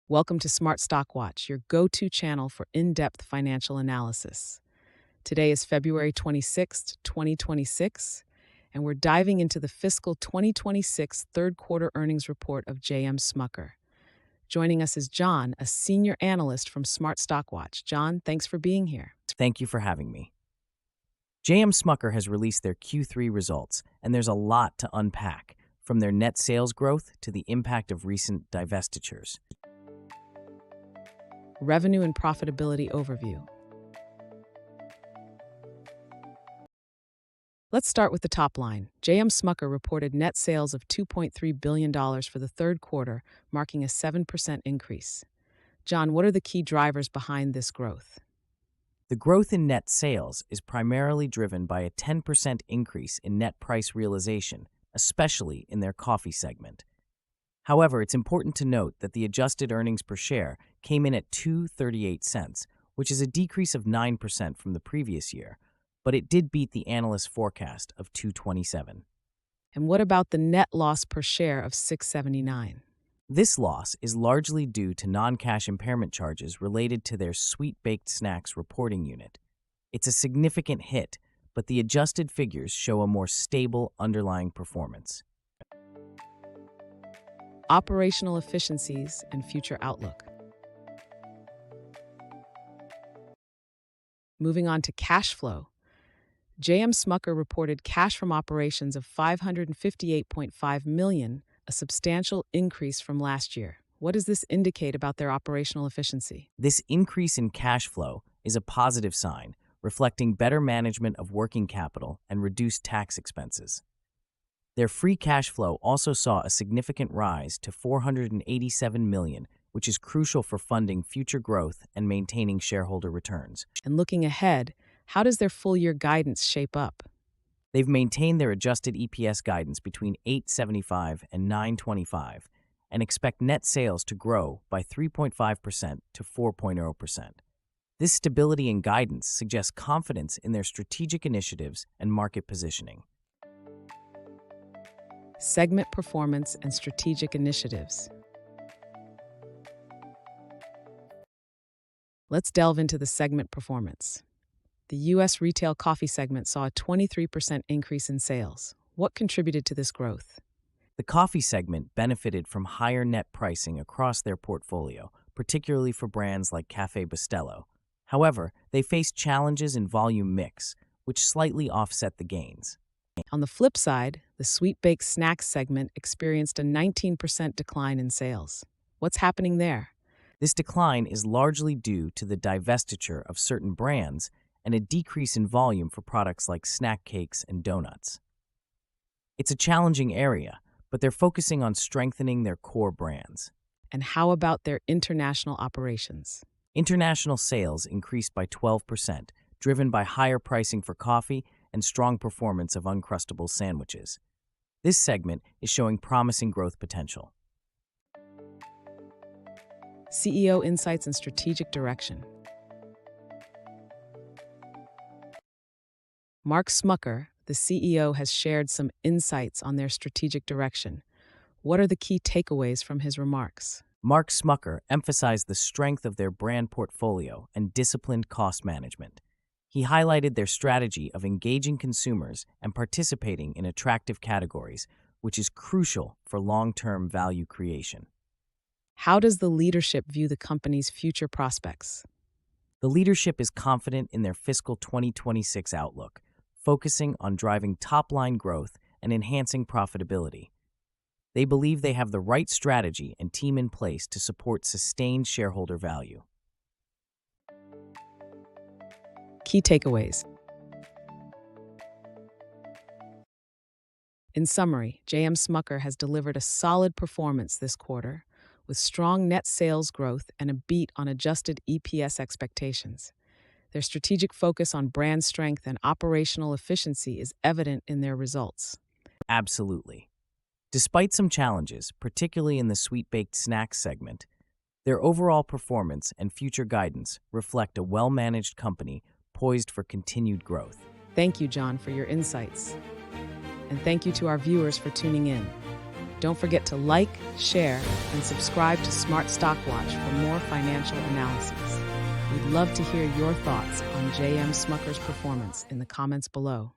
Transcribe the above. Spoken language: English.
Welcome to Smart Stock Watch, your go-to channel for in-depth financial analysis. Today is February 26th, 2026, and we're diving into the fiscal 2026 third quarter earnings report of J.M. Smucker. Joining us is John, a senior analyst from Smart Stock Watch. John, thanks for being here. Thank you for having me. J.M. Smucker has released their Q3 results, and there's a lot to unpack, from their net sales growth to the impact of recent divestitures. Revenue and profitability overview. Let's start with the top line. J.M. Smucker reported net sales of $2.3 billion for the third quarter, marking a 7% increase. John, what are the key drivers behind this growth? The growth in net sales is primarily driven by a 10% increase in net price realization, especially in their coffee segment. However, it's important to note that the adjusted earnings per share came in at $2.38, which is a decrease of 9% from the previous year, but it did beat the analyst forecast of $2.27. And what about the net loss per share of $6.79? This loss is largely due to non-cash impairment charges related to their sweet-baked snacks reporting unit. It's a significant hit, but the adjusted figures show a more stable underlying performance. Operational efficiencies and future outlook. Moving on to cash flow. J.M. Smucker reported cash from operations of $558.5 million, a substantial increase from last year. What does this indicate about their operational efficiency? This increase in cash flow is a positive sign, reflecting better management of working capital and reduced tax expenses. Their free cash flow also saw a significant rise to $487 million, which is crucial for funding future growth and maintaining shareholder returns. And looking ahead, how does their full-year guidance shape up? They've maintained their adjusted EPS guidance between $8.75 and $9.25 and expect net sales to grow by 3.5% to 4.0%. This stability in guidance suggests confidence in their strategic initiatives and market positioning. Segment performance and strategic initiatives. Let's delve into the segment performance. The U.S. retail coffee segment saw a 23% increase in sales. What contributed to this growth? The coffee segment benefited from higher net pricing across their portfolio, particularly for brands like Café Bustelo. However, they faced challenges in volume mix, which slightly offset the gains. On the flip side, the sweet-baked snacks segment experienced a 19% decline in sales. What's happening there? This decline is largely due to the divestiture of certain brands and a decrease in volume for products like snack cakes and donuts. It's a challenging area, but they're focusing on strengthening their core brands. And how about their international operations? International sales increased by 12%, driven by higher pricing for coffee and strong performance of Uncrustables sandwiches. This segment is showing promising growth potential. CEO insights and strategic direction. Mark Smucker, the CEO, has shared some insights on their strategic direction. What are the key takeaways from his remarks? Mark Smucker emphasized the strength of their brand portfolio and disciplined cost management. He highlighted their strategy of engaging consumers and participating in attractive categories, which is crucial for long-term value creation. How does the leadership view the company's future prospects? The leadership is confident in their fiscal 2026 outlook, focusing on driving top-line growth and enhancing profitability. They believe they have the right strategy and team in place to support sustained shareholder value. Key takeaways. In summary, J.M. Smucker has delivered a solid performance this quarter, with strong net sales growth and a beat on adjusted EPS expectations. Their strategic focus on brand strength and operational efficiency is evident in their results. Absolutely. Despite some challenges, particularly in the sweet-baked snacks segment, their overall performance and future guidance reflect a well-managed company poised for continued growth. Thank you, John, for your insights. And thank you to our viewers for tuning in. Don't forget to like, share, and subscribe to Smart Stock Watch for more financial analyses. We'd love to hear your thoughts on J.M. Smucker's performance in the comments below.